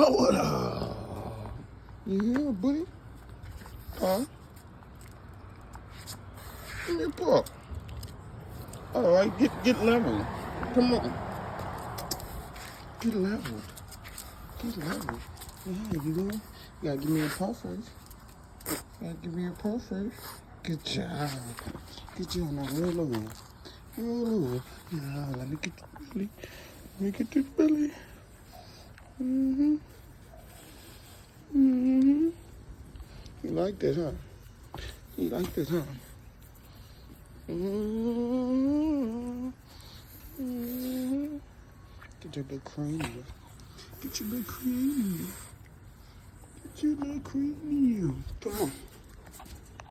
Oh, what up? You here, buddy? Huh? Give me a pup. All right, get level. Come on. Get level. Get level. Yeah, you know. You gotta give me a paw first. You gotta give me a paw first. Good job. Good job. Now roll over. Roll over. Yeah, let me get the belly. Let me get the belly. Mm-hmm. Mm-hmm. You like this, huh? You like this, huh? Mm-hmm. Mm-hmm. Get your big cranium. Get your big cranium. Get your big cranium. Come on.